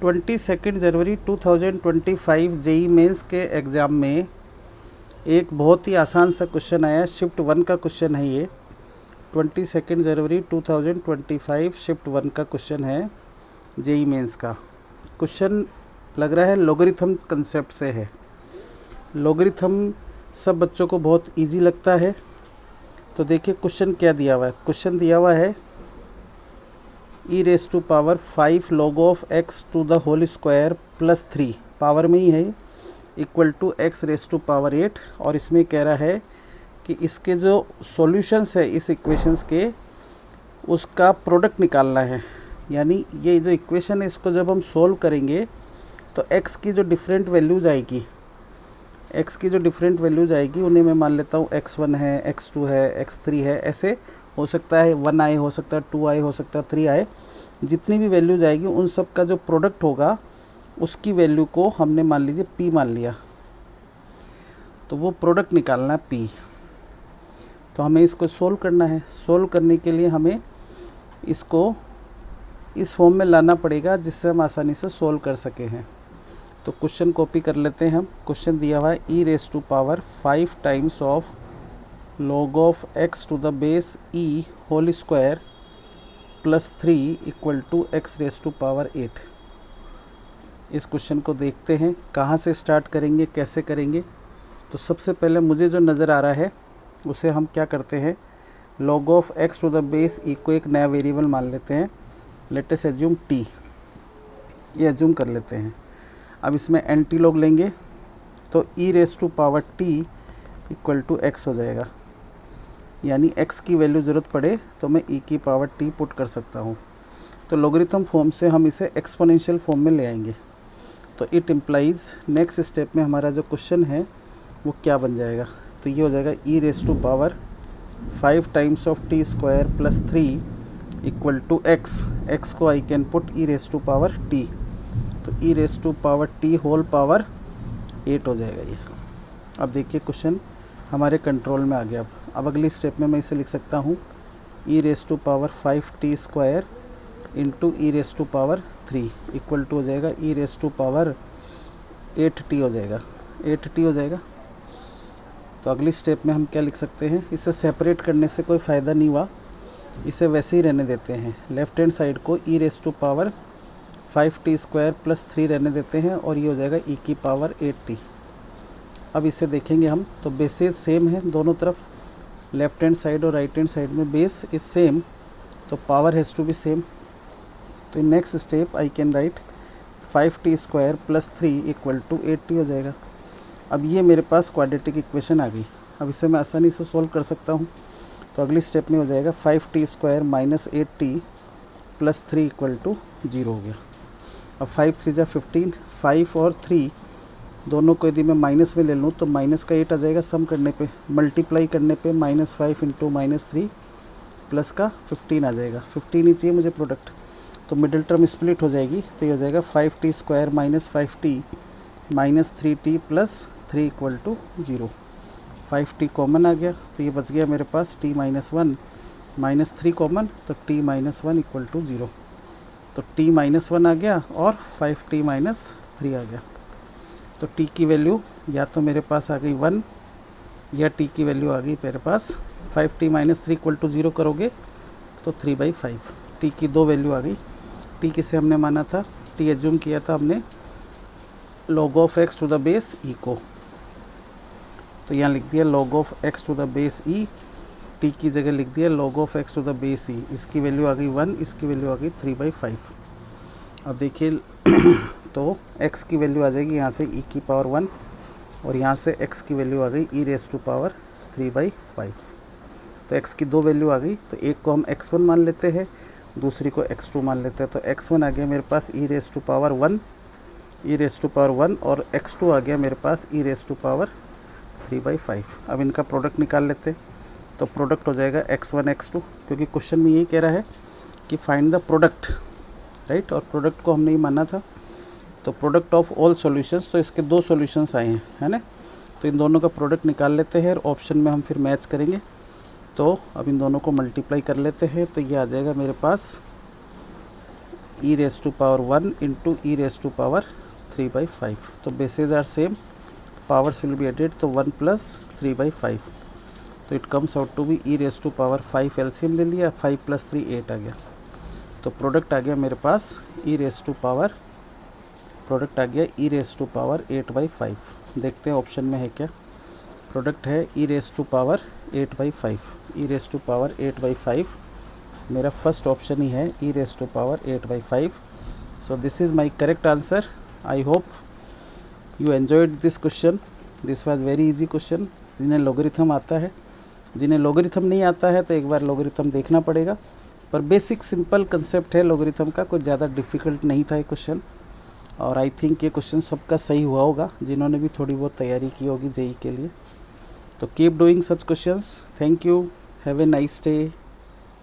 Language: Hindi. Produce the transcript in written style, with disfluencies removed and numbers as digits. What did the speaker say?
22 जनवरी 2025 जेई मेंस के एग्ज़ाम में एक बहुत ही आसान सा क्वेश्चन आया। शिफ्ट 1 का क्वेश्चन है ये। 22 जनवरी 2025 शिफ्ट 1 का क्वेश्चन है जेई मेंस का। क्वेश्चन लग रहा है लॉगरिथम कंसेप्ट से है। लॉगरिथम सब बच्चों को बहुत इजी लगता है। तो देखिए क्वेश्चन क्या दिया हुआ है। क्वेश्चन दिया हुआ है e⁻5 log of x to the whole square plus 3 power में ही है इक्वल टू x⁻8। और इसमें कह रहा है कि इसके जो सॉल्यूशंस है इस इक्वेशंस के उसका प्रोडक्ट निकालना है। यानी ये जो इक्वेशन है इसको जब हम सोल्व करेंगे तो x की जो डिफरेंट वैल्यूज आएगी, उन्हें मैं मान लेता हूँ x1 है, x2 है, x3 है। ऐसे हो सकता है 1 आए, हो सकता है 2 आए, हो सकता है 3 आए। जितनी भी वैल्यूज आएगी उन सब का जो प्रोडक्ट होगा उसकी वैल्यू को हमने मान लीजिए p मान लिया। तो वो प्रोडक्ट निकालना है p। तो हमें इसको सोल्व करना है। सोल्व करने के लिए हमें इसको इस फॉर्म में लाना पड़ेगा जिससे हम आसानी से सोल्व कर सके हैं। तो क्वेश्चन कॉपी कर लेते हैं हम। क्वेश्चन दिया हुआ है e⁻5 times of log of x to the base e whole square plus 3 equal to x⁻8। इस क्वेश्चन को देखते हैं कहाँ से स्टार्ट करेंगे, कैसे करेंगे। तो सबसे पहले मुझे जो नज़र आ रहा है उसे हम क्या करते हैं, log of x to the base e को एक नया वेरिएबल मान लेते हैं। लेट अस एज्यूम t, ये एज्यूम कर लेते हैं। अब इसमें एंटी लॉग लेंगे तो e⁻t इक्वल टू x हो जाएगा। यानी x की वैल्यू ज़रूरत पड़े तो मैं e⁻t पुट कर सकता हूँ। तो लॉगरिथम फॉर्म से हम इसे एक्सपोनेंशियल फॉर्म में ले आएंगे। तो इट इम्प्लाइज नेक्स्ट स्टेप में हमारा जो क्वेश्चन है वो क्या बन जाएगा। तो ये हो जाएगा e⁻5 times of t square plus 3 equal to x को आई कैन पुट e⁻t। तो e⁻t होल पावर 8 हो जाएगा ये। अब देखिए क्वेश्चन हमारे कंट्रोल में आ गया। अब अगली स्टेप में मैं इसे लिख सकता हूँ e⁻5t square into e⁻3 equal to हो जाएगा e⁻8t हो जाएगा। तो अगली स्टेप में हम क्या लिख सकते हैं, इसे सेपरेट करने से कोई फ़ायदा नहीं हुआ, इसे वैसे ही रहने देते हैं। लेफ़्ट हैंड साइड को e⁻5t स्क्वायर प्लस 3 रहने देते हैं और ये हो जाएगा e⁻8t। अब इसे देखेंगे हम तो बेसेस सेम है दोनों तरफ, लेफ़्ट हैंड साइड और राइट हैंड साइड में बेस इज सेम, तो power has to be same. तो in next step I can write 5t square plus 3 equal to 8t हो जाएगा। अब ये मेरे पास क्वाड्रेटिक इक्वेशन आ गई। अब इसे मैं आसानी से सोल्व कर सकता हूँ। तो अगली स्टेप में हो जाएगा 5t square minus 8t plus 3 equal to 0 हो गया। अब 5 3 जा 15, 5 और 3 दोनों को यदि मैं माइनस में ले लूँ तो माइनस का 8 आ जाएगा। सम करने पे, मल्टीप्लाई करने पे -5 इंटू -3 प्लस का 15 आ जाएगा। 15 ही चाहिए मुझे प्रोडक्ट, तो मिडिल टर्म स्प्लिट हो जाएगी। तो ये हो जाएगा 5t square minus 5t minus 3t plus 3 equal to 0। 5t common आ गया तो ये बच गया मेरे पास t-1 माइनस 3 कॉमन, तो t-1 इक्वल टू 0। तो t-1 आ गया और 5t-3 आ गया। तो t की वैल्यू या तो मेरे पास आ गई 1 या t की वैल्यू आ गई मेरे पास 5t-3 इक्वल टू 0 करोगे तो 3/5। t की दो वैल्यू आ गई। t किसे हमने माना था, t एज्यूम किया था हमने log of x to the base e को। तो यहाँ लिख दिया log of x to the base e, t की जगह लिख दिया log of x to the base e। इसकी वैल्यू आ गई 1, इसकी वैल्यू आ गई 3/5। अब देखिए तो x की वैल्यू आ जाएगी यहाँ से e⁻1 और यहाँ से x की वैल्यू आ गई e⁻3/5। तो x की दो वैल्यू आ गई, तो एक को हम x1 मान लेते हैं, दूसरी को x2 मान लेते हैं। तो x1 आ गया मेरे पास e⁻1 और x2 आ गया मेरे पास e⁻3/5। अब इनका प्रोडक्ट निकाल लेते हैं। तो प्रोडक्ट हो जाएगा x1 x2, क्योंकि क्वेश्चन में यही कह रहा है कि फाइंड द प्रोडक्ट, राइट। और प्रोडक्ट को हमने ही माना था। तो प्रोडक्ट ऑफ ऑल सॉल्यूशंस, तो इसके दो सॉल्यूशंस आए हैं, है ना। तो इन दोनों का प्रोडक्ट निकाल लेते हैं और ऑप्शन में हम फिर मैच करेंगे। तो अब इन दोनों को मल्टीप्लाई कर लेते हैं। तो ये आ जाएगा मेरे पास e raised to power 1 into e raised to power 3/5. तो bases are same, powers will be added, तो 1 plus 3/5, तो it comes out to be e raised to power 5 LCM ले लिया, 5 + 3 8 आ गया, तो प्रोडक्ट आ गया मेरे पास e raised to power, product आ गया e raised to power 8/5। देखते हैं ऑप्शन में है क्या, प्रोडक्ट है e raised to power 8/5, e raised to power 8/5 मेरा फर्स्ट ऑप्शन ही है, e raised to power 8/5। So this is my correct answer. I hope you enjoyed this question, this was very easy question. जिन्हें लोगरिथम आता है, जिन्हें लोगरिथम नहीं आता है तो एक बार लोगरिथम देखना पड़ेगा, पर बेसिक सिंपल कंसेप्ट है लोगरिथम का, कुछ ज़्यादा डिफ़िकल्ट नहीं था ये क्वेश्चन। और आई थिंक ये क्वेश्चन सबका सही हुआ होगा जिन्होंने भी थोड़ी बहुत तैयारी की होगी जेई के लिए। तो keep doing such questions. Thank you, have a nice day.